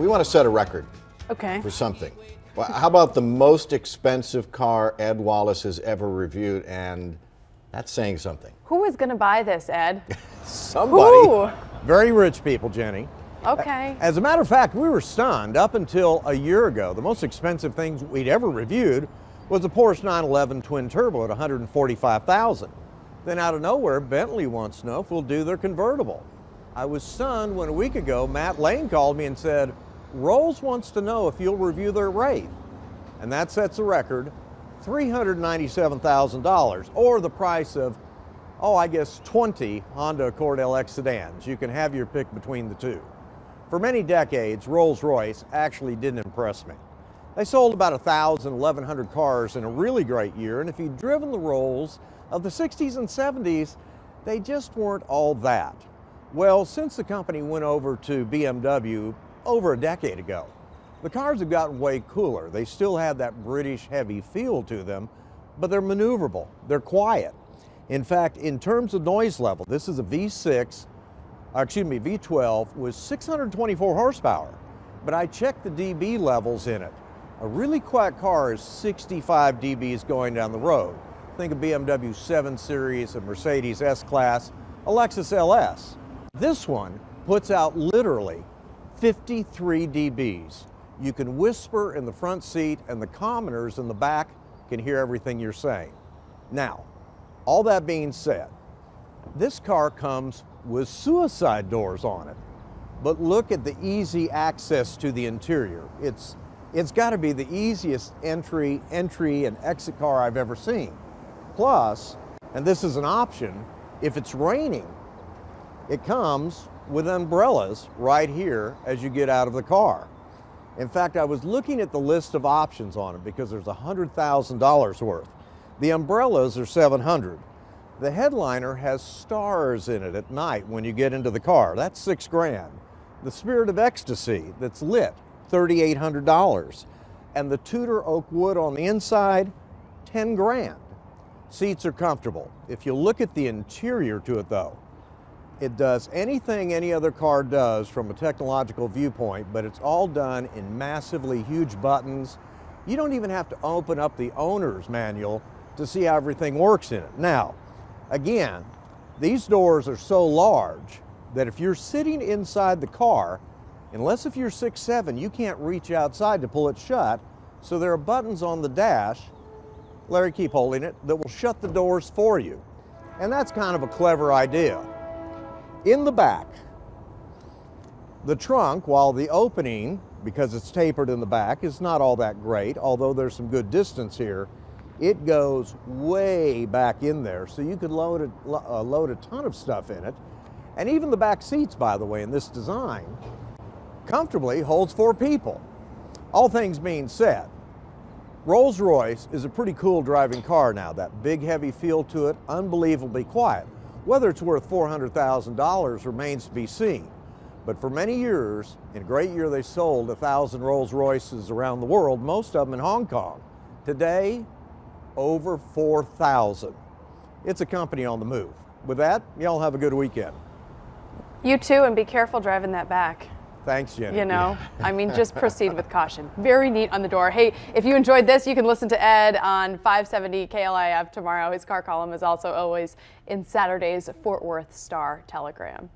we want to set a record for something. Well, how about the most expensive car Ed Wallace has ever reviewed? And that's saying something. Who is going to buy this, Ed? Somebody. Who? Very rich people, Jenny. Okay. As a matter of fact, we were stunned. Up until a year ago, the most expensive things we'd ever reviewed was a Porsche 911 twin turbo at $145,000. Then out of nowhere, Bentley wants to know if we'll do their convertible. I was stunned when a week ago, Matt Lane called me and said, Rolls wants to know if you'll review their Wraith. And that sets a record, $397,000, or the price of, I guess 20 Honda Accord LX sedans. You can have your pick between the two. For many decades, Rolls-Royce actually didn't impress me. They sold about 1,000, 1,100 cars in a really great year, and if you'd driven the Rolls of the 60s and 70s, they just weren't all that. Well, since the company went over to BMW over a decade ago, the cars have gotten way cooler. They still have that British heavy feel to them, but they're maneuverable, they're quiet. In fact, in terms of noise level, this is a V12 with 624 horsepower, but I checked the dB levels in it. A really quiet car is 65 dBs going down the road. Think of BMW 7 Series, a Mercedes S-Class, a Lexus LS. This one puts out literally 53 dBs. You can whisper in the front seat and the commoners in the back can hear everything you're saying. Now, all that being said, this car comes with suicide doors on it, but look at the easy access to the interior. It's got to be the easiest entry and exit car I've ever seen. Plus, and this is an option, if it's raining, it comes with umbrellas right here as you get out of the car. In fact, I was looking at the list of options on it because there's $100,000 worth. The umbrellas are $700. The headliner has stars in it at night when you get into the car. That's $6 grand. The Spirit of Ecstasy that's lit, $3,800. And the Tudor oak wood on the inside, 10 grand. Seats are comfortable. If you look at the interior to it though, it does anything any other car does from a technological viewpoint, but it's all done in massively huge buttons. You don't even have to open up the owner's manual to see how everything works in it. Now, again, these doors are so large that if you're sitting inside the car, unless if you're 6'7", you can't reach outside to pull it shut. So there are buttons on the dash, Larry, keep holding it, that will shut the doors for you. And that's kind of a clever idea. In the back, the trunk, while the opening, because it's tapered in the back, is not all that great, although there's some good distance here, it goes way back in there, so you could load a ton of stuff in it. And even the back seats, by the way, in this design, comfortably holds 4 people. All things being said, Rolls-Royce is a pretty cool driving car now. That big, heavy feel to it, unbelievably quiet. Whether it's worth $400,000 remains to be seen. But for many years, in a great year, they sold 1,000 Rolls-Royces around the world, most of them in Hong Kong. Today, over 4,000. It's a company on the move. With that, y'all have a good weekend. You too, and be careful driving that back. Thanks, Jenny. You know, I mean, just proceed with caution. Very neat on the door. Hey, if you enjoyed this, you can listen to Ed on 570 KLIF tomorrow. His car column is also always in Saturday's Fort Worth Star Telegram.